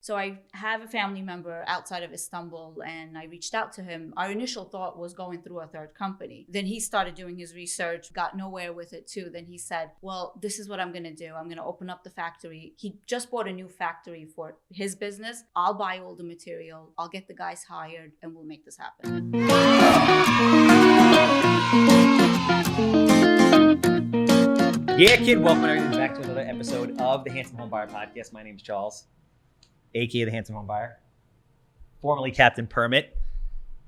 So I have a family member outside of Istanbul, and I reached out to him. Our initial thought was going through a third company. Then he started doing his research, got nowhere with it too. Then he said, well, this is what I'm going to do. I'm going to open up the factory. He just bought a new factory for his business. I'll buy all the material. I'll get the guys hired, and we'll make this happen. Yeah, kid, welcome everyone back to another episode of the Handsome Homebuyer Podcast. My name is Charles, aka the Handsome Homebuyer, formerly Captain Permit,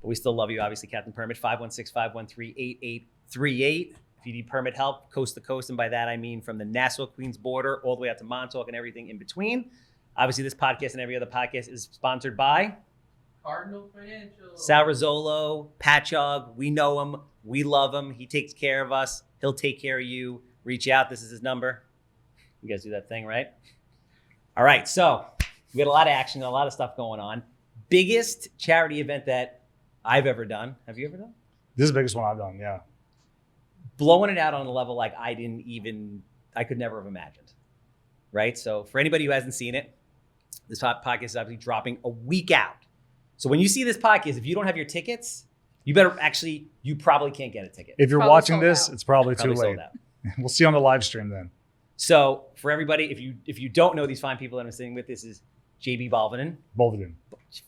but we still love you, obviously, Captain Permit. 516-513-8838. If you need permit help, coast to coast, and by that I mean from the Nassau-Queens border all the way out to Montauk and everything in between. Obviously, this podcast and every other podcast is sponsored by Cardinal Financial. Sal Rizzolo, Patchog. We know him. We love him. He takes care of us. He'll take care of you. Reach out. This is his number. You guys do that thing, right? All right. So we had a lot of action, a lot of stuff going on. Biggest charity event that I've ever done. Have you ever done? This is the biggest one I've done, yeah. Blowing it out on a level like I could never have imagined, right? So for anybody who hasn't seen it, this podcast is obviously dropping a week out. So when you see this podcast, if you don't have your tickets, you probably can't get a ticket. If you're Probably watching sold this, out. it's probably too late. Sold out. We'll see you on the live stream then. So for everybody, if you don't know these fine people that I'm sitting with, this is J.B. Bolvadin. Bolvadin.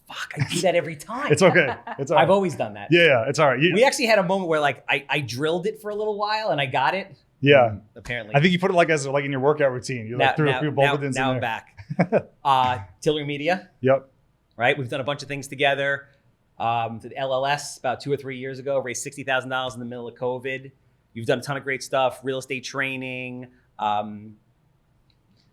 Fuck, I do that every time. It's okay. It's all right. I've always done that. Yeah, it's all right. We actually had a moment where like I drilled it for a little while and I got it. Yeah. Apparently. I think you put it like in your workout routine. You threw a few Bolvadins now in I'm there. back. Tiller Media, Yep. right? We've done a bunch of things together. The LLS about 2 or 3 years ago, raised $60,000 in the middle of COVID. You've done a ton of great stuff, real estate training.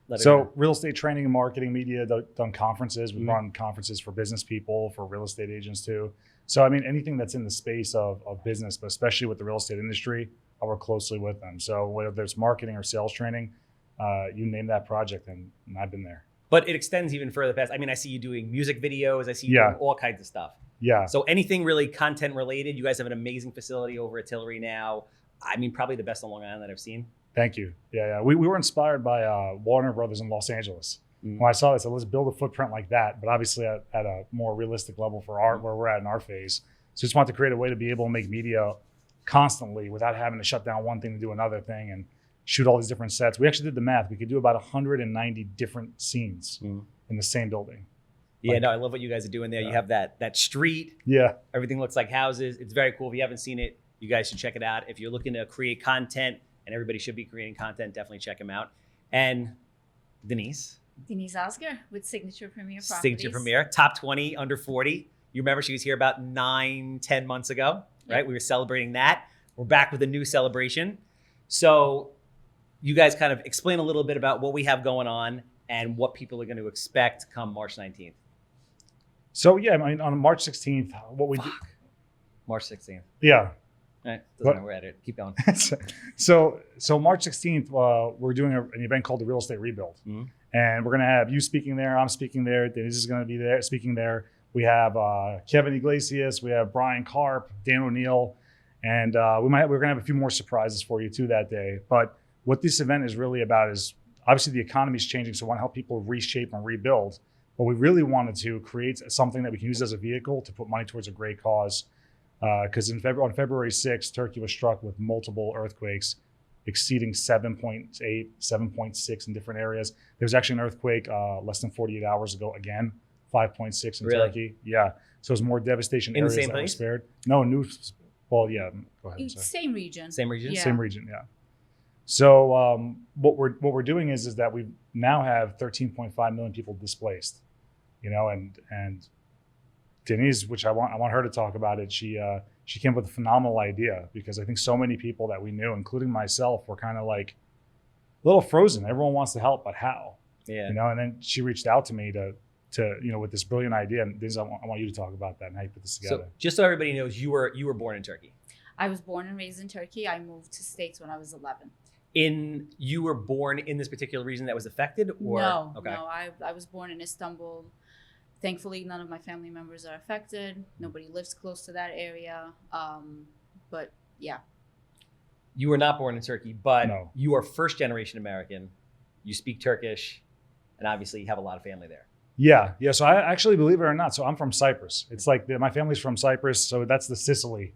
Real estate training and marketing media, done conferences. We run conferences for business people, for real estate agents too. So, I mean, anything that's in the space of business, but especially with the real estate industry, I work closely with them. So whether it's marketing or sales training, you name that project and I've been there. But it extends even further past. I mean, I see you doing music videos. I see you doing all kinds of stuff. Yeah. So anything really content related. You guys have an amazing facility over at Tillery now. I mean, probably the best on Long Island that I've seen. Thank you. Yeah. We were inspired by Warner Brothers in Los Angeles. When I saw this, I said, let's build a footprint like that, but obviously at a more realistic level for where we're at in our phase. So just want to create a way to be able to make media constantly without having to shut down one thing to do another thing and shoot all these different sets. We actually did the math. We could do about 190 different scenes in the same building. Yeah, no, I love what you guys are doing there. You have that street. Yeah. Everything looks like houses. It's very cool. If you haven't seen it, you guys should check it out. If you're looking to create content, and everybody should be creating content, definitely check them out. And Deniz Ozgur with Signature Premier Properties. Signature Premier, top 20 under 40. You remember she was here about 9-10 months ago, right? Yep. We were celebrating that. We're back with a new celebration. So you guys kind of explain a little bit about what we have going on and what people are going to expect come March 19th. So yeah, I mean, on March 16th, what we do. March 16th. Yeah. All right, doesn't matter, we're at it. Keep going. So March 16th, we're doing an event called the Real Estate Rebuild. And we're going to have you speaking there. I'm speaking there. Deniz is going to be there speaking there. We have Kevin Iglesias. We have Brian Karp, Dan O'Neill. And we're going to have a few more surprises for you too that day. But what this event is really about is obviously the economy is changing. So we want to help people reshape and rebuild. But we really wanted to create something that we can use as a vehicle to put money towards a great cause. Because on February 6th, Turkey was struck with multiple earthquakes exceeding 7.8, 7.6 in different areas. There was actually an earthquake less than 48 hours ago, again, 5.6 in Turkey. Yeah. So there's more devastation in areas the same that place? were spared. No, well, yeah. Go ahead. Same region. Same region? Yeah. Same region, yeah. So what we're doing is that we now have 13.5 million people displaced, and Deniz, which I want her to talk about it. She came up with a phenomenal idea because I think so many people that we knew, including myself, were kind of like a little frozen. Everyone wants to help, but how? Yeah. And then she reached out to me to with this brilliant idea. And Deniz, I want you to talk about that and how you put this together. So just so everybody knows, you were born in Turkey. I was born and raised in Turkey. I moved to States when I was 11. You were born in this particular region that was affected, or No, okay. no. I was born in Istanbul. Thankfully, none of my family members are affected. Nobody lives close to that area. But yeah. You were not born in Turkey, but No. you are first generation American. You speak Turkish, and obviously you have a lot of family there. Yeah. So I actually, believe it or not, so I'm from Cyprus. It's like my family's from Cyprus, so that's the Sicily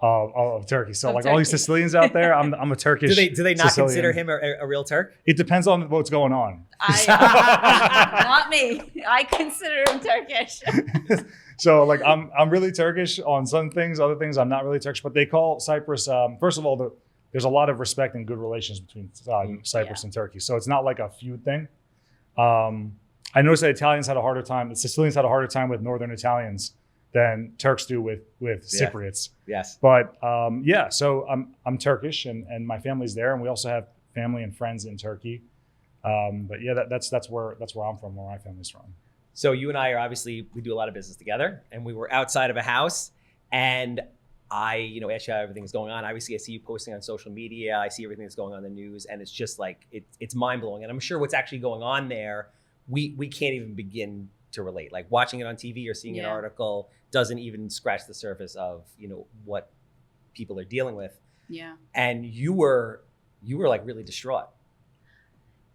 of Turkey. So Of like all these Turkey. Sicilians out there, I'm a Turkish. Do they not Sicilian. consider him a real Turk? It depends on what's going on. Not me. I consider him Turkish. So like I'm really Turkish on some things, other things I'm not really Turkish. But they call Cyprus. First of all, there's a lot of respect and good relations between Cyprus and Turkey. So it's not like a feud thing. I noticed that Italians had a harder time. The Sicilians had a harder time with Northern Italians than Turks do with Cypriots. Yes. But so I'm Turkish and my family's there, and we also have family and friends in Turkey. But yeah, that's where I'm from, where my family's from. So you and I are obviously, we do a lot of business together, and we were outside of a house, and I, asked you how everything's going on. Obviously, I see you posting on social media. I see everything that's going on in the news, and it's just like it's mind blowing. And I'm sure what's actually going on there, we can't even begin to relate. Like watching it on TV or seeing an article doesn't even scratch the surface of what people are dealing with. Yeah. And you were like really distraught.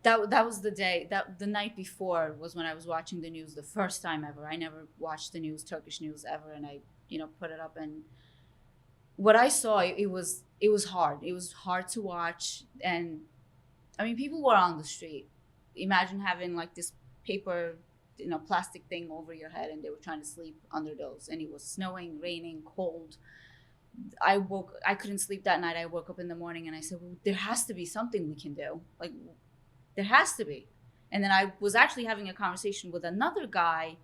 That was the day, that the night before was when I was watching the news the first time ever. I never watched the news, Turkish news ever, and I put it up, and what I saw, it was hard. It was hard to watch, and I mean, people were on the street. Imagine having like this paper, plastic thing over your head, and they were trying to sleep under those, and it was snowing, raining, cold. I couldn't sleep that night. I woke up in the morning and I said, well, there has to be something we can do. Like, there has to be. And then I was actually having a conversation with another guy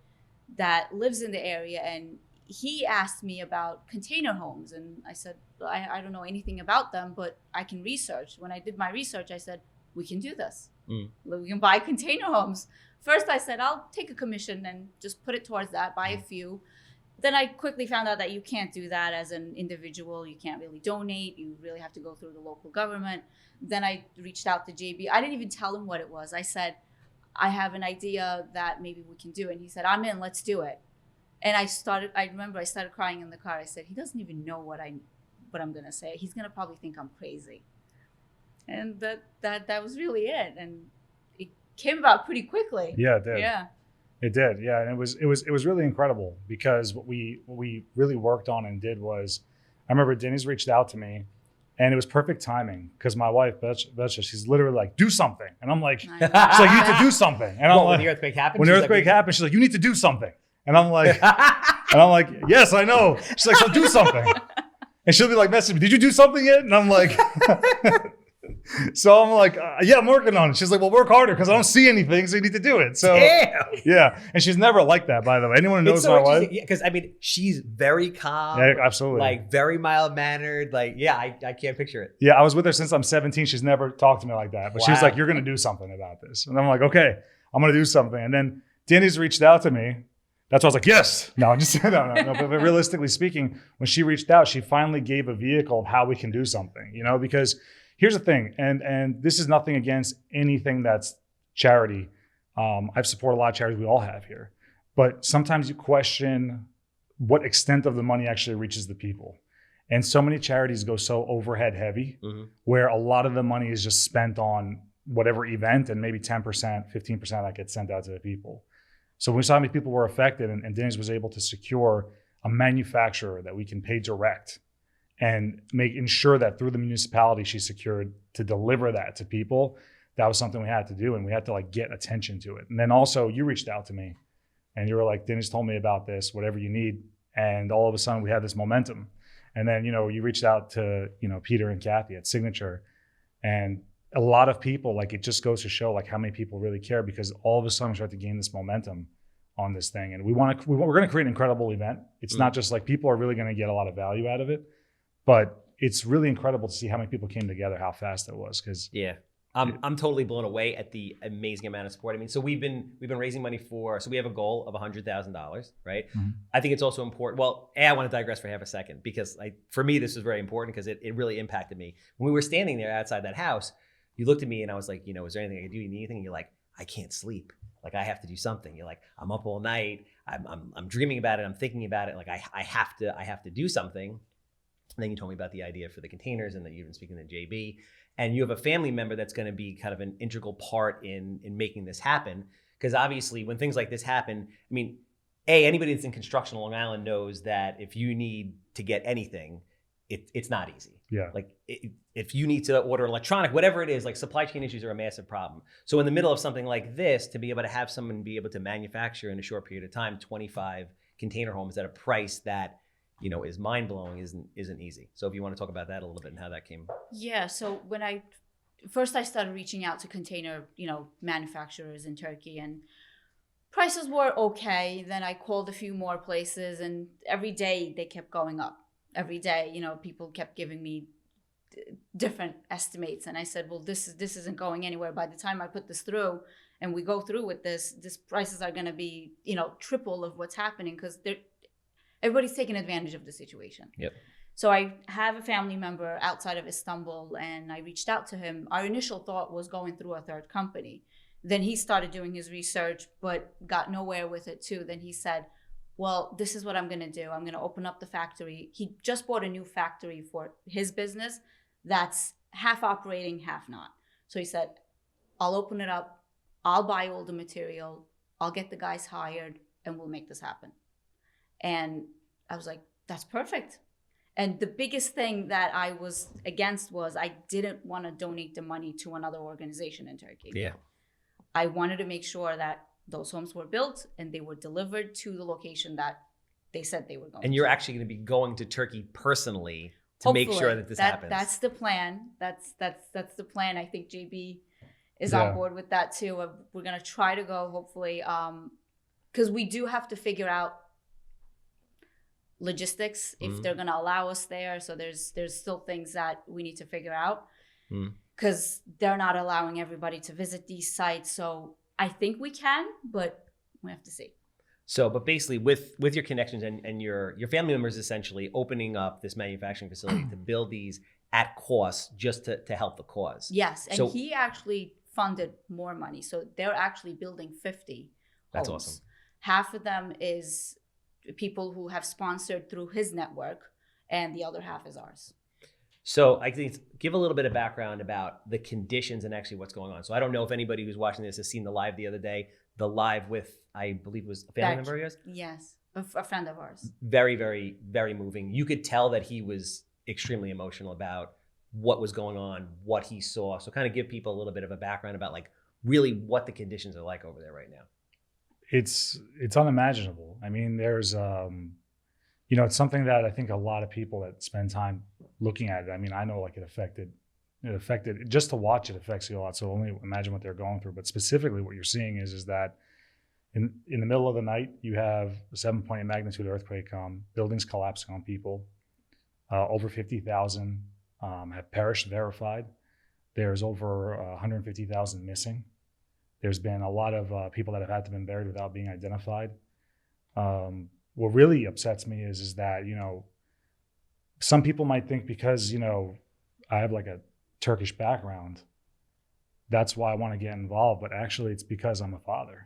that lives in the area, and he asked me about container homes. And I said, I don't know anything about them, but I can research. When I did my research, I said, we can do this. We can buy container homes. First, I said, I'll take a commission and just put it towards that, buy a few. Then I quickly found out that you can't do that as an individual. You can't really donate. You really have to go through the local government. Then I reached out to J.B. I didn't even tell him what it was. I said, I have an idea that maybe we can do. And he said, I'm in, let's do it. And I remember I started crying in the car. I said, he doesn't even know what I'm going to say. He's going to probably think I'm crazy. And that was really it. And it came about pretty quickly. Yeah, it did. Yeah. It did, yeah, and it was really incredible, because what we really worked on and did was, I remember Deniz reached out to me, and it was perfect timing, because my wife Betcha, she's literally like, do something, and I'm like, she's like, you need to do something, and I'm like, when the earthquake happened, when the earthquake happened, she's like, you need to do something, and I'm like, yes, I know. She's like, so do something, and she'll be like, message me, did you do something yet? And I'm like. So I'm like, yeah, I'm working on it. She's like, well, work harder, because I don't see anything, so you need to do it. So yeah, and she's never like that, by the way. Anyone who knows my wife, because I mean, she's very calm, yeah, absolutely, like very mild mannered. Like, yeah, I can't picture it. Yeah, I was with her since I'm 17. She's never talked to me like that, but she was like, you're gonna do something about this, and I'm like, okay, I'm gonna do something. And then Deniz reached out to me. That's why I was like, yes. No, I'm just no. But realistically speaking, when she reached out, she finally gave a vehicle of how we can do something. Because. Here's the thing, and this is nothing against anything that's charity. I've supported a lot of charities, we all have here. But sometimes you question what extent of the money actually reaches the people. And so many charities go so overhead heavy, where a lot of the money is just spent on whatever event, and maybe 10%, 15% that gets sent out to the people. So when we saw how many people were affected, and Deniz was able to secure a manufacturer that we can pay direct, and ensure that through the municipality she secured to deliver that to people, that was something we had to do, and we had to like get attention to it. And then also you reached out to me, and you were like, Deniz told me about this, whatever you need. And all of a sudden we had this momentum. And then, you reached out to, Peter and Kathy at Signature, and a lot of people, like, it just goes to show like how many people really care, because all of a sudden we start to gain this momentum on this thing. And we're going to create an incredible event. It's not just like people are really going to get a lot of value out of it, but it's really incredible to see how many people came together, how fast it was. Because I'm totally blown away at the amazing amount of support. I mean, so we've been raising money so we have a goal of $100,000, right? I think it's also important. Well, I want to digress for half a second, because for me, this was very important, because it really impacted me. When we were standing there outside that house, you looked at me and I was like, is there anything I can do? You need anything? And you're like, I can't sleep. Like, I have to do something. You're like, I'm up all night. I'm dreaming about it. I'm thinking about it. Like, I have to do something. And then you told me about the idea for the containers, and that you've been speaking to J.B. And you have a family member that's going to be kind of an integral part in making this happen. Because obviously when things like this happen, I mean, anybody that's in construction on Long Island knows that if you need to get anything, it's not easy. Yeah. Like if you need to order electronic, whatever it is, like supply chain issues are a massive problem. So in the middle of something like this, to be able to have someone be able to manufacture in a short period of time 25 container homes at a price that, you know, is mind blowing isn't easy. So if you want to talk about that a little bit and how that came. Yeah. So when I started reaching out to container, manufacturers in Turkey, and prices were okay. Then I called a few more places, and every day they kept going up. Every day, people kept giving me different estimates, and I said, well, this isn't going anywhere. By the time I put this through and we go through with this prices are going to be, triple of what's happening, because everybody's taking advantage of the situation. Yep. So I have a family member outside of Istanbul, and I reached out to him. Our initial thought was going through a third company. Then he started doing his research, but got nowhere with it too. Then he said, well, this is what I'm going to do. I'm going to open up the factory. He just bought a new factory for his business that's half operating, half not. So he said, I'll open it up. I'll buy all the material. I'll get the guys hired, and we'll make this happen. And I was like, that's perfect. And the biggest thing that I was against was I didn't want to donate the money to another organization in Turkey. Yeah. I wanted to make sure that those homes were built and they were delivered to the location that they said they were going to. And you're actually going to be going to Turkey personally to make sure that this happens. That's the plan. That's the plan. I think JB is on board with that too. We're going to try to go, hopefully, because we do have to figure out logistics if they're going to allow us there. So there's still things that we need to figure out, because they're not allowing everybody to visit these sites. So I think we can, but we have to see. So, but basically with your connections and your family members essentially opening up this manufacturing facility to build these at cost just to help the cause. Yes, and he actually funded more money. So they're actually building 50 That's homes. awesome. Half of them is people who have sponsored through his network, and the other half is ours. So I think give a little bit of background about the conditions and actually what's going on. So I don't know if anybody who's watching this has seen the live the other day, the live with, I believe it was a family member of yours? Yes, a friend of ours. Very, very, very moving. You could tell that he was extremely emotional about what was going on, what he saw. So kind of give people a little bit of a background about like really what the conditions are like over there right now. It's unimaginable. I mean, there's, it's something that I think a lot of people that spend time looking at it, I mean, I know like it affected, just to watch it affects you a lot. So only imagine what they're going through. But specifically what you're seeing is that in the middle of the night, you have a 7.8 magnitude earthquake, buildings collapsing on people. Over 50,000 have perished, verified. There's over 150,000 missing. There's been a lot of people that have had to been buried without being identified. What really upsets me is that, some people might think because, I have like a Turkish background, that's why I want to get involved. But actually it's because I'm a father.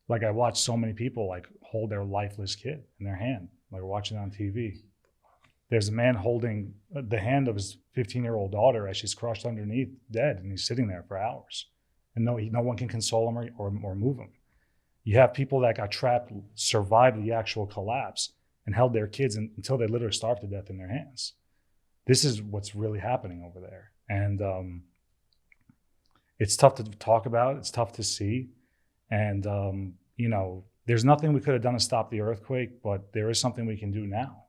Like I watch so many people like hold their lifeless kid in their hand, like watching it on TV. There's a man holding the hand of his 15-year-old daughter as she's crushed underneath, dead, and he's sitting there for hours. And no one can console him or move him. You have people that got trapped, survived the actual collapse, and held their kids until they literally starved to death in their hands. This is what's really happening over there. And it's tough to talk about. It's tough to see. And, there's nothing we could have done to stop the earthquake, but there is something we can do now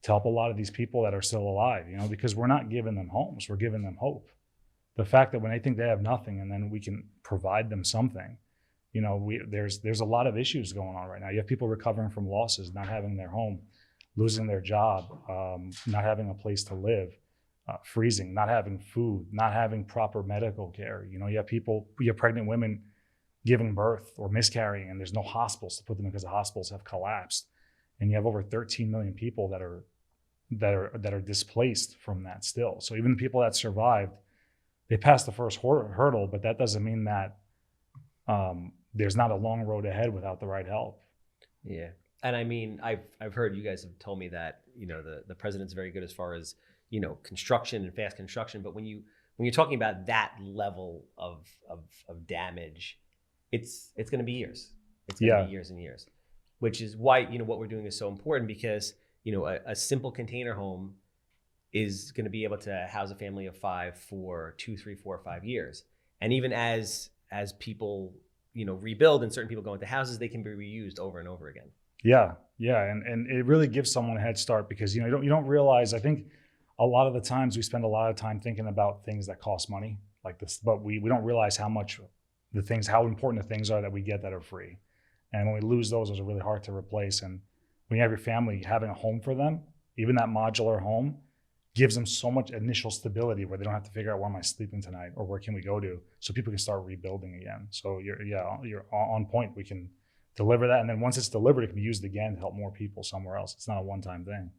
to help a lot of these people that are still alive, because we're not giving them homes, we're giving them hope. The fact that when they think they have nothing and then we can provide them something, there's a lot of issues going on right now. You have people recovering from losses, not having their home, losing their job, not having a place to live, freezing, not having food, not having proper medical care. You have pregnant women giving birth or miscarrying, and there's no hospitals to put them in because the hospitals have collapsed. And you have over 13 million people that are displaced from that still. So even the people that survived, they passed the first hurdle, but that doesn't mean that there's not a long road ahead without the right help. Yeah. And I mean, I've heard you guys have told me that, the president's very good as far as, construction and fast construction. But when you're talking about that level of damage, it's going to be years. It's going to be years and years, which is why, what we're doing is so important, because, a simple container home is going to be able to house a family of 5 for 2, 3, 4, 5 years. And even as people, rebuild and certain people go into houses, they can be reused over and over again. Yeah. And it really gives someone a head start, because, you don't realize, I think a lot of the times we spend a lot of time thinking about things that cost money like this, but we don't realize how important the things are that we get that are free. And when we lose those are really hard to replace. And when you have your family, having a home for them, even that modular home, gives them so much initial stability where they don't have to figure out where am I sleeping tonight or where can we go to, so people can start rebuilding again. So you're on point. We can deliver that, and then once it's delivered, it can be used again to help more people somewhere else. It's not a one-time thing.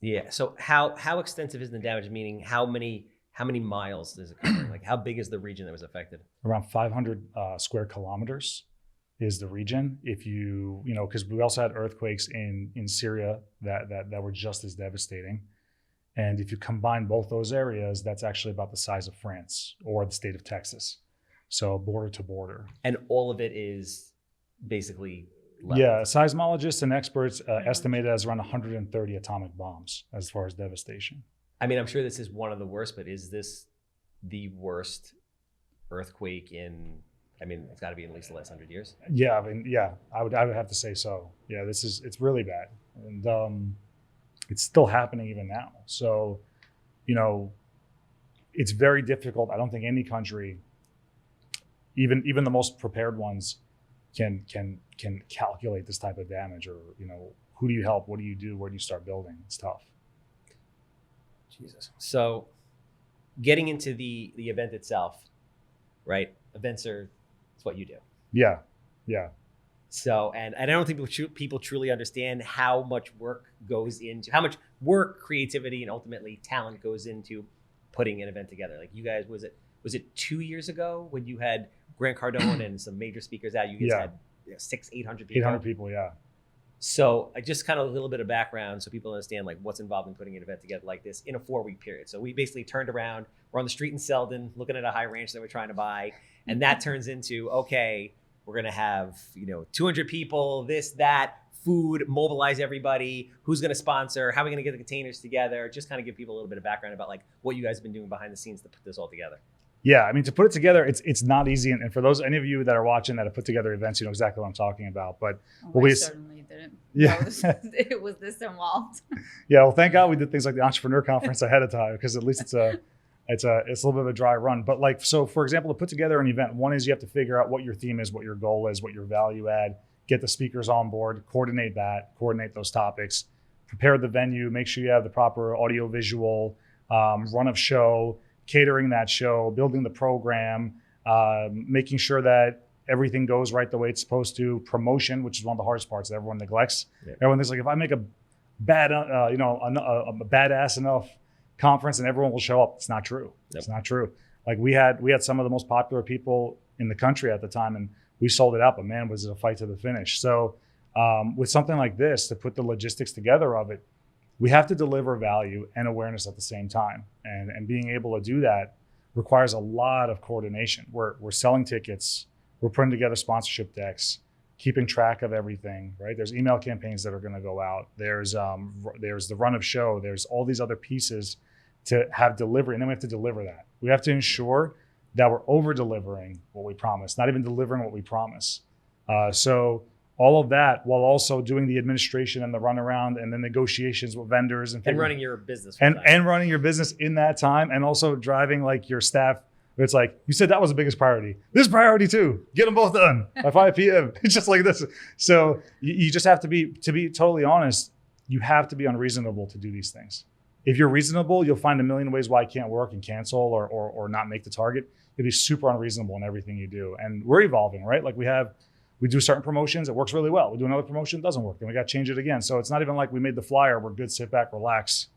Yeah. So how extensive is the damage? Meaning how many miles does it cover? Like how big is the region that was affected? Around 500 square kilometers is the region. If because we also had earthquakes in Syria that were just as devastating. And if you combine both those areas, that's actually about the size of France or the state of Texas. So border to border. And all of it is basically leveled. Yeah, seismologists and experts estimate it as around 130 atomic bombs as far as devastation. I mean, I'm sure this is one of the worst, but is this the worst earthquake it's got to be in at least the last 100 years? Yeah, I would have to say so. Yeah, it's really bad. And it's still happening even now. So, it's very difficult. I don't think any country, even the most prepared ones, can calculate this type of damage, or, who do you help? What do you do? Where do you start building? It's tough. Jesus. So getting into the event itself, right? Events it's what you do. Yeah. So, and I don't think people truly understand how much work, creativity, and ultimately talent goes into putting an event together. Like you guys, was it 2 years ago when you had Grant Cardone and some major speakers out? You guys had 600-800 people. 800 people, yeah. So I just kind of a little bit of background so people understand like what's involved in putting an event together like this in a 4-week period. So we basically turned around, we're on the street in Selden looking at a high ranch that we're trying to buy. And that turns into, okay, we're going to have, 200 people, this, that, food, mobilize everybody, who's going to sponsor, how are we going to get the containers together, just kind of give people a little bit of background about like what you guys have been doing behind the scenes to put this all together. Yeah, I mean, to put it together, it's not easy. And for any of you that are watching that have put together events, you know exactly what I'm talking about. But we certainly didn't. Yeah, it was this involved. Yeah, well, thank God we did things like the Entrepreneur Conference ahead of time, because at least it's a little bit of a dry run. But so for example, to put together an event, one is you have to figure out what your theme is, what your goal is, what your value add, get the speakers on board, coordinate those topics, prepare the venue, make sure you have the proper audio visual, run of show, catering that show, building the program, making sure that everything goes right the way it's supposed to, promotion, which is one of the hardest parts that everyone neglects. Yeah. Everyone thinks like, if I make a badass enough conference and everyone will show up. It's not true. Yep. It's not true. Like we had some of the most popular people in the country at the time, and we sold it out, but man, was it a fight to the finish. So with something like this, to put the logistics together of it, we have to deliver value and awareness at the same time. And being able to do that requires a lot of coordination. We're selling tickets, we're putting together sponsorship decks, keeping track of everything, right? There's email campaigns that are going to go out. There's the run of show. There's all these other pieces to have delivery, and then we have to deliver that. We have to ensure that we're over-delivering what we promise, not even delivering what we promise. So all of that while also doing the administration and the runaround and the negotiations with vendors and running your business and running your business in that time, and also driving like your staff. It's like, you said that was the biggest priority. This is priority too. Get them both done by 5 p.m. It's just like this. So you just have to be totally honest, you have to be unreasonable to do these things. If you're reasonable, you'll find a million ways why it can't work and cancel or not make the target. You'll be super unreasonable in everything you do. And we're evolving, right? Like we do certain promotions, it works really well. We do another promotion, it doesn't work. Then we got to change it again. So it's not even like we made the flyer, we're good, sit back, relax,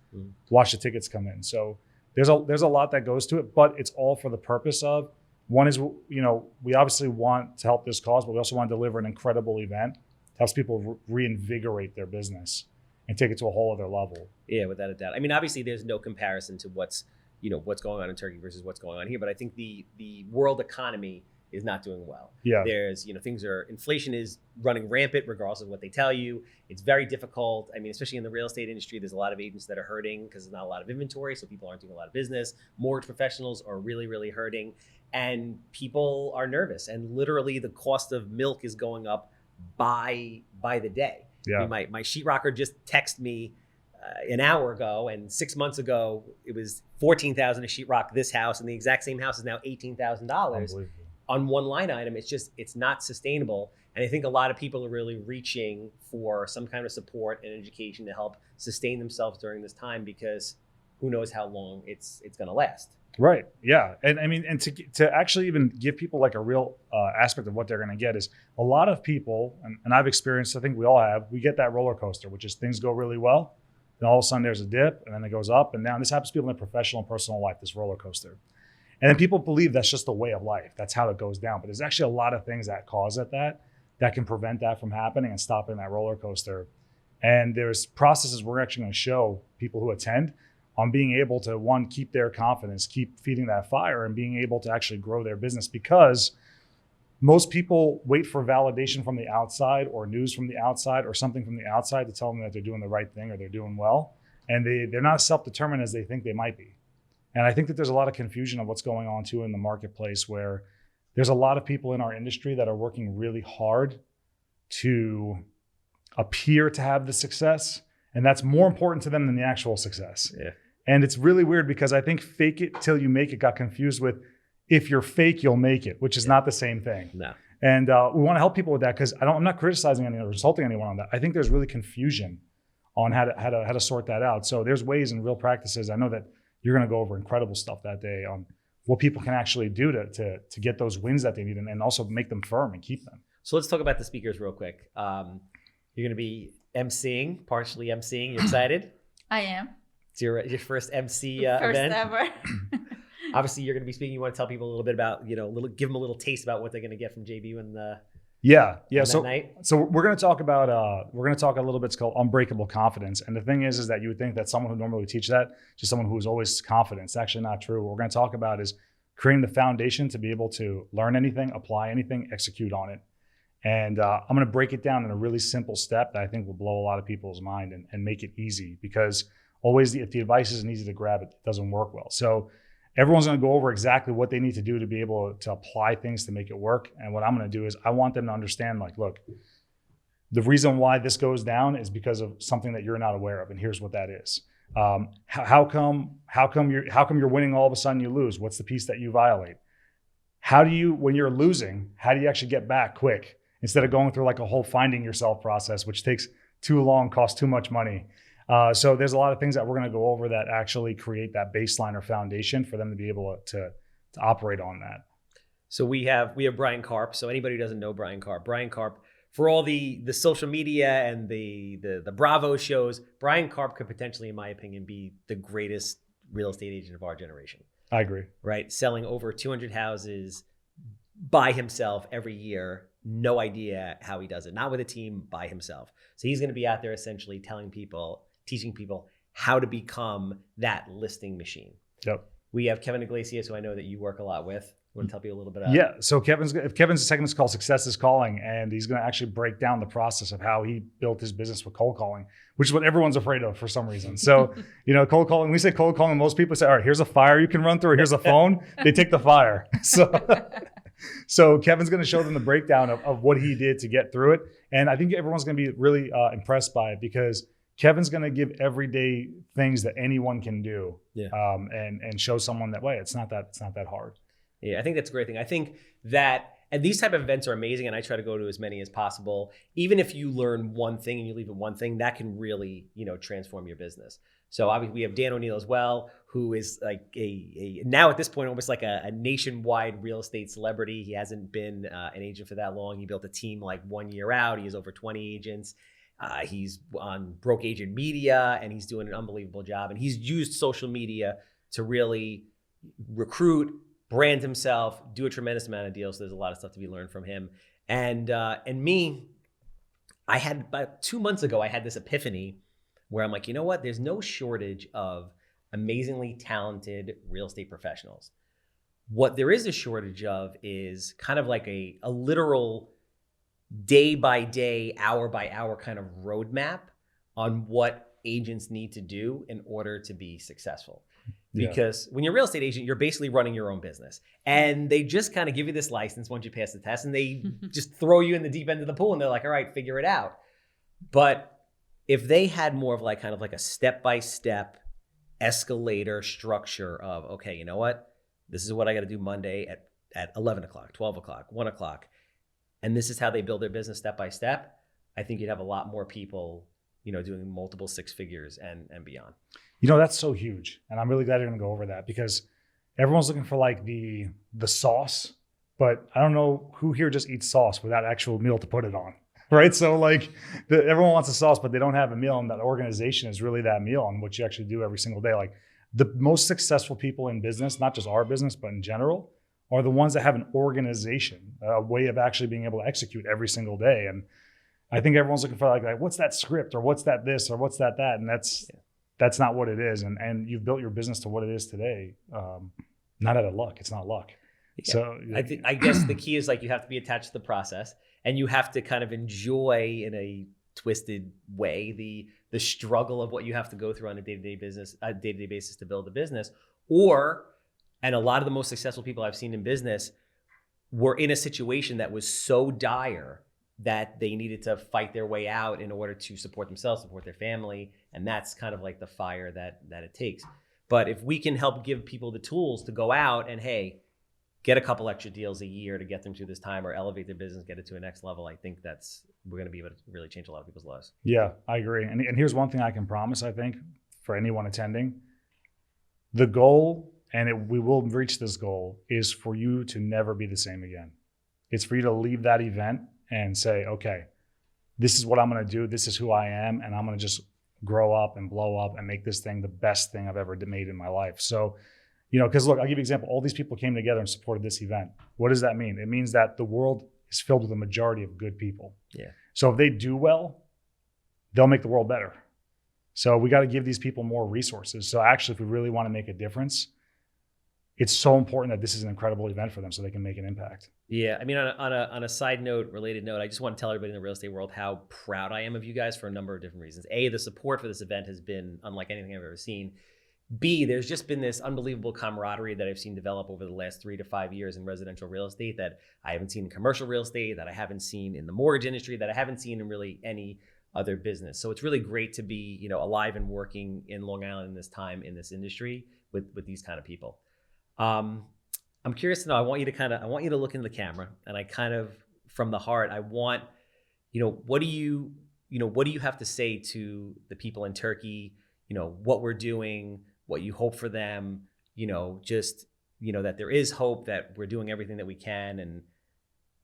watch the tickets come in. So there's a lot that goes to it, but it's all for the purpose of, one is, we obviously want to help this cause, but we also want to deliver an incredible event that helps people reinvigorate their business and take it to a whole other level. Yeah, without a doubt. I mean, obviously there's no comparison to what's going on in Turkey versus what's going on here, but I think the world economy is not doing well. Yeah. There's, inflation is running rampant regardless of what they tell you. It's very difficult. I mean, especially in the real estate industry, there's a lot of agents that are hurting because there's not a lot of inventory. So people aren't doing a lot of business. Mortgage professionals are really, really hurting. And people are nervous. And literally the cost of milk is going up by the day. Yeah. I mean, my sheetrocker just texted me an hour ago, and 6 months ago it was $14,000 a sheetrock this house, and the exact same house is now $18,000 on one line item. It's not sustainable, and I think a lot of people are really reaching for some kind of support and education to help sustain themselves during this time, because who knows how long it's going to last. Right. Yeah. And I mean, and to actually even give people like a real aspect of what they're going to get is a lot of people, and I've experienced, I think we all have, we get that roller coaster, which is things go really well. Then all of a sudden there's a dip, and then it goes up and down. This happens to people in their professional and personal life, this roller coaster. And then people believe that's just the way of life. That's how it goes down. But there's actually a lot of things that cause that can prevent that from happening and stopping that roller coaster. And there's processes we're actually going to show people who attend on being able to, one, keep their confidence, keep feeding that fire, and being able to actually grow their business, because most people wait for validation from the outside or news from the outside or something from the outside to tell them that they're doing the right thing or they're doing well. And they're not as self-determined as they think they might be. And I think that there's a lot of confusion of what's going on too in the marketplace, where there's a lot of people in our industry that are working really hard to appear to have the success. And that's more important to them than the actual success. Yeah. And it's really weird, because I think fake it till you make it got confused with if you're fake, you'll make it, which is not the same thing. No. And we want to help people with that, because I'm not criticizing anyone or insulting anyone on that. I think there's really confusion on how to sort that out. So there's ways and real practices. I know that you're going to go over incredible stuff that day on what people can actually do to get those wins that they need, and also make them firm and keep them. So let's talk about the speakers real quick. You're going to be emceeing, partially emceeing. You excited? I am. It's your first MC First event. ever. Obviously, you're going to be speaking. You want to tell people a little bit about, give them a little taste about what they're going to get from JB when the Yeah. that night. So we're going to talk about a little bit. It's called Unbreakable Confidence. And the thing is that you would think that someone who normally teach that, just someone who is always confident. It's actually not true. What we're going to talk about is creating the foundation to be able to learn anything, apply anything, execute on it. And I'm going to break it down in a really simple step that I think will blow a lot of people's mind and make it easy, because always if the advice isn't easy to grab, it doesn't work well. So everyone's going to go over exactly what they need to do to be able to apply things to make it work. And what I'm going to do is I want them to understand, like, look, the reason why this goes down is because of something that you're not aware of. And here's what that is. How come you're winning, all of a sudden you lose? What's the piece that you violate? When you're losing, how do you actually get back quick, instead of going through like a whole finding yourself process, which takes too long, costs too much money? So there's a lot of things that we're going to go over that actually create that baseline or foundation for them to be able to operate on that. So we have Brian Karp. So anybody who doesn't know Brian Karp, for all the social media and the Bravo shows, Brian Karp could potentially, in my opinion, be the greatest real estate agent of our generation. I agree. Right? Selling over 200 houses by himself every year. No idea how he does it. Not with a team, by himself. So he's going to be out there essentially teaching people how to become that listing machine. Yep. We have Kevin Iglesias, who I know that you work a lot with. You want to tell people a little bit about? Yeah. So Kevin's segment is called Success is Calling, and he's going to actually break down the process of how he built his business with cold calling, which is what everyone's afraid of for some reason. So, cold calling, we say cold calling, most people say, all right, here's a fire you can run through, or here's a phone. They take the fire. So Kevin's going to show them the breakdown of what he did to get through it. And I think everyone's going to be really impressed by it, because Kevin's going to give everyday things that anyone can do, and show someone that way. It's not that hard. Yeah, I think that's a great thing. I think that, and these type of events are amazing, and I try to go to as many as possible. Even if you learn one thing and you leave with one thing, that can really, transform your business. So obviously we have Dan O'Neill as well, who is like a now at this point almost like a nationwide real estate celebrity. He hasn't been an agent for that long. He built a team like 1 year out. He has over 20 agents. He's on Broke Agent Media, and he's doing an unbelievable job. And he's used social media to really recruit, brand himself, do a tremendous amount of deals. So there's a lot of stuff to be learned from him. And me, I had about 2 months ago, I had this epiphany where I'm like, you know what? There's no shortage of amazingly talented real estate professionals. What there is a shortage of is kind of like a literal day by day, hour by hour kind of roadmap on what agents need to do in order to be successful. Because when you're a real estate agent, you're basically running your own business. And they just kind of give you this license once you pass the test, and they just throw you in the deep end of the pool, and they're like, all right, figure it out. But if they had more of like kind of like a step-by-step escalator structure of, okay, you know what? This is what I got to do Monday at 11 o'clock, 12 o'clock, 1 o'clock. And this is how they build their business step by step. I think you'd have a lot more people, doing multiple six figures and beyond. That's so huge. And I'm really glad you're going to go over that, because everyone's looking for like the sauce, but I don't know who here just eats sauce without actual meal to put it on. Right. So like everyone wants a sauce, but they don't have a meal. And that organization is really that meal and what you actually do every single day. Like the most successful people in business, not just our business, but in general, are the ones that have an organization, a way of actually being able to execute every single day. And I think everyone's looking for like what's that script, or what's that this, or what's that. And that's not what it is. And you've built your business to what it is today. Not out of luck. It's not luck. Yeah. So I guess the key is like you have to be attached to the process, and you have to kind of enjoy in a twisted way the struggle of what you have to go through on a day-to-day basis to build a business. And a lot of the most successful people I've seen in business were in a situation that was so dire that they needed to fight their way out in order to support themselves, support their family. And that's kind of like the fire that it takes. But if we can help give people the tools to go out and, hey, get a couple extra deals a year to get them through this time, or elevate their business, get it to a next level, I think we're going to be able to really change a lot of people's lives. Yeah, I agree. And here's one thing I can promise, I think, for anyone attending. The goal, and we will reach this goal, is for you to never be the same again. It's for you to leave that event and say, okay, this is what I'm going to do. This is who I am. And I'm going to just grow up and blow up and make this thing the best thing I've ever made in my life. So, because look, I'll give you an example. All these people came together and supported this event. What does that mean? It means that the world is filled with a majority of good people. Yeah. So if they do well, they'll make the world better. So we got to give these people more resources. So actually, if we really want to make a difference, it's so important that this is an incredible event for them so they can make an impact. Yeah. I mean, on a side note, related note, I just want to tell everybody in the real estate world how proud I am of you guys for a number of different reasons. A, the support for this event has been unlike anything I've ever seen. B, there's just been this unbelievable camaraderie that I've seen develop over the last 3 to 5 years in residential real estate that I haven't seen in commercial real estate, that I haven't seen in the mortgage industry, that I haven't seen in really any other business. So it's really great to be, alive and working in Long Island in this time in this industry with these kind of people. I'm curious to know, I want you to look into the camera, and I kind of, from the heart, I want, what do you have to say to the people in Turkey, what we're doing, what you hope for them, that there is hope, that we're doing everything that we can. And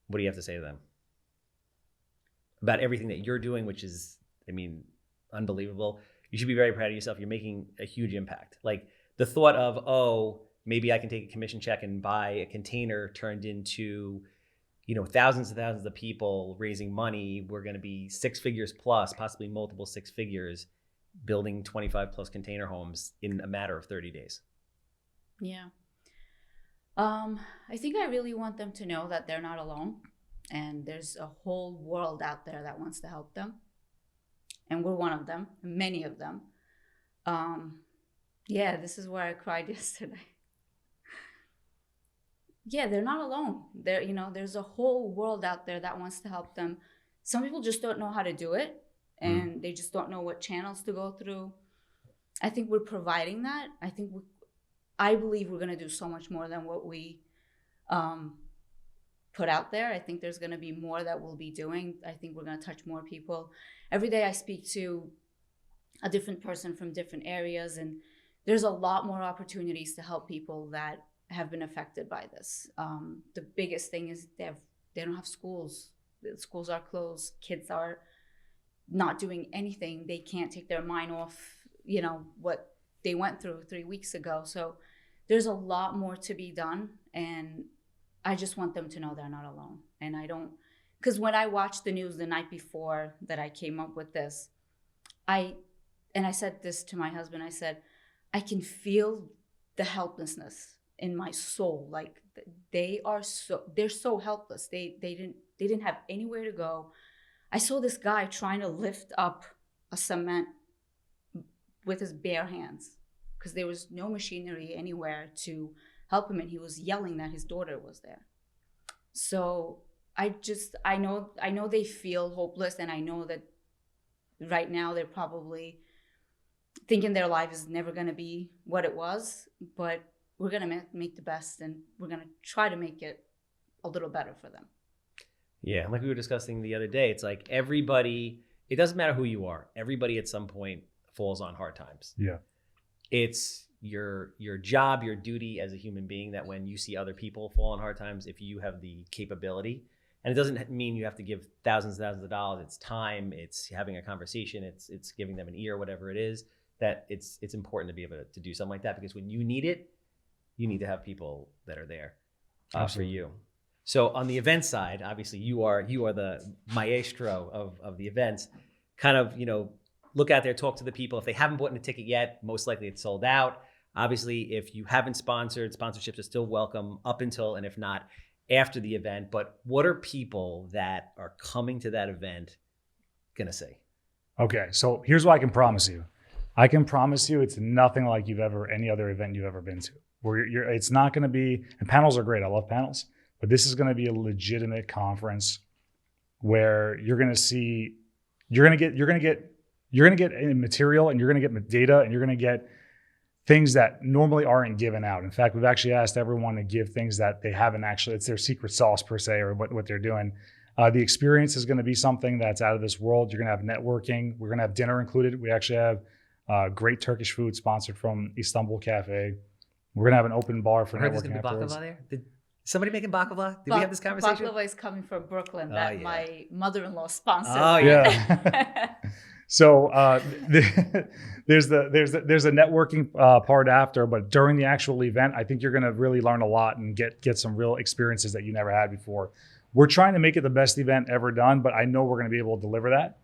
what do you have to say to them about everything that you're doing, which is, unbelievable. You should be very proud of yourself. You're making a huge impact. Like the thought of, maybe I can take a commission check and buy a container turned into, thousands and thousands of people raising money. We're going to be 6 figures plus, possibly multiple 6 figures, building 25 plus container homes in a matter of 30 days. Yeah. I think I really want them to know that they're not alone, and there's a whole world out there that wants to help them. And we're one of them, many of them. This is where I cried yesterday. Yeah, they're not alone. There's a whole world out there that wants to help them. Some people just don't know how to do it, and they just don't know what channels to go through. I think we're providing that. I believe we're going to do so much more than what we put out there. I think there's going to be more that we'll be doing. I think we're going to touch more people. Every day I speak to a different person from different areas, and there's a lot more opportunities to help people that have been affected by this. The biggest thing is they don't have schools. The schools are closed. Kids are not doing anything. They can't take their mind off, what they went through 3 weeks ago. So there's a lot more to be done. And I just want them to know they're not alone. And because when I watched the news the night before that I came up with this, I said this to my husband, I said, I can feel the helplessness in my soul. Like they're so helpless. They didn't have anywhere to go. I saw this guy trying to lift up a cement with his bare hands because there was no machinery anywhere to help him, and he was yelling that his daughter was there. So I know they feel hopeless, and I know that right now they're probably thinking their life is never going to be what it was, but we're going to make the best, and we're going to try to make it a little better for them. Yeah, like we were discussing the other day, it's like everybody, it doesn't matter who you are, everybody at some point falls on hard times. Yeah. It's your job, your duty as a human being, that when you see other people fall on hard times, if you have the capability, and it doesn't mean you have to give thousands and thousands of dollars, it's time, it's having a conversation, it's giving them an ear, whatever it is, that it's important to be able to do something like that, because when you need it, you need to have people that are there for you. So on the event side, obviously you are the maestro of the events. Kind of, look out there, talk to the people. If they haven't bought a ticket yet, most likely it's sold out. Obviously, if you haven't sponsored, sponsorships are still welcome up until, and if not, after the event. But what are people that are coming to that event gonna say? Okay, so here's what I can promise you. I can promise you it's nothing like any other event you've ever been to. Where it's not gonna be, and panels are great, I love panels, but this is gonna be a legitimate conference where you're gonna get material, and you're gonna get data, and you're gonna get things that normally aren't given out. In fact, we've actually asked everyone to give things that they haven't actually, it's their secret sauce per se, or what they're doing. The experience is going to be something that's out of this world. You're going to have networking. We're going to have dinner included. We actually have great Turkish food sponsored from Istanbul Cafe. We're going to have an open bar for I heard there's networking going to be afterwards. baklava there. Did somebody making baklava? Did we have this conversation? Baklava is coming from Brooklyn that my mother-in-law sponsored. Oh, yeah. So there's a networking part after, but during the actual event, I think you're going to really learn a lot and get some real experiences that you never had before. We're trying to make it the best event ever done, but I know we're going to be able to deliver that.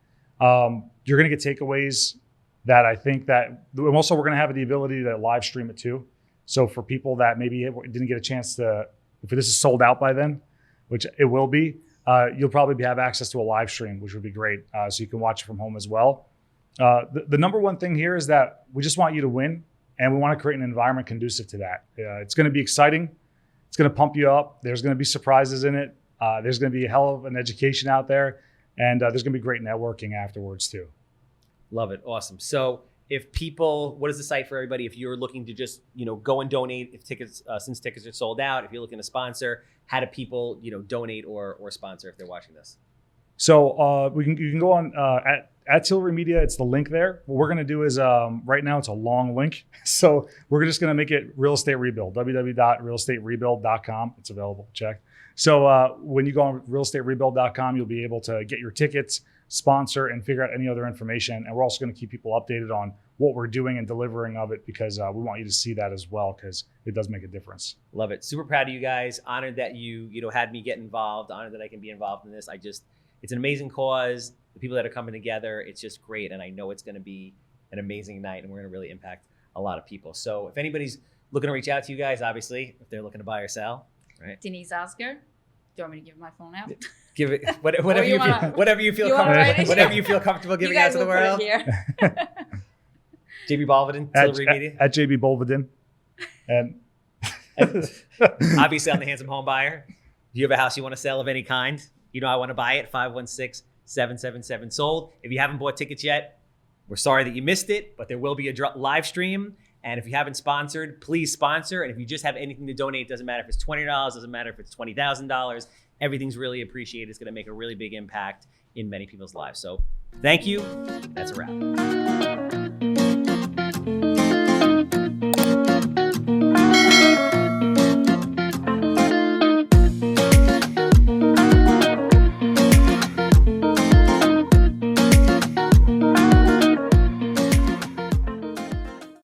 You're going to get takeaways that I think that, and also we're going to have the ability to live stream it too. So for people that maybe didn't get a chance to, if this is sold out by then, which it will be, you'll probably have access to a live stream, which would be great. So you can watch it from home as well. The number one thing here is that we just want you to win, and we want to create an environment conducive to that. It's going to be exciting. It's going to pump you up. There's going to be surprises in it. There's going to be a hell of an education out there, and there's going to be great networking afterwards too. Love it. Awesome. So if people, what is the site for everybody? If you're looking to just, go and donate, if tickets, since tickets are sold out, if you're looking to sponsor, how do people, donate or sponsor if they're watching this? So you can go on at Tilbury Media. It's the link there. What we're going to do is right now it's a long link. So we're just going to make it Real Estate Rebuild, www.realestaterebuild.com. It's available. Check. So when you go on realestaterebuild.com, you'll be able to get your tickets, sponsor, and figure out any other information. And we're also going to keep people updated on what we're doing and delivering of it, because we want you to see that as well, because it does make a difference. Love it. Super proud of you guys. Honored that you had me get involved. Honored that I can be involved in this. It's an amazing cause. The people that are coming together, it's just great. And I know it's going to be an amazing night, and we're going to really impact a lot of people. So if anybody's looking to reach out to you guys, obviously, if they're looking to buy or sell, right? Deniz Ozgur. Do you want me to give my phone out? Give it whatever you feel comfortable giving out to the world. J.B. Bolvadin, Tilbury Media. At J.B. Bolvadin. And obviously, I'm the Handsome Homebuyer. If you have a house you want to sell of any kind, I want to buy it. 516-777 sold. If you haven't bought tickets yet, we're sorry that you missed it, but there will be a live stream. And if you haven't sponsored, please sponsor. And if you just have anything to donate, it doesn't matter if it's $20, doesn't matter if it's $20,000. Everything's really appreciated. It's going to make a really big impact in many people's lives. So thank you. That's a wrap.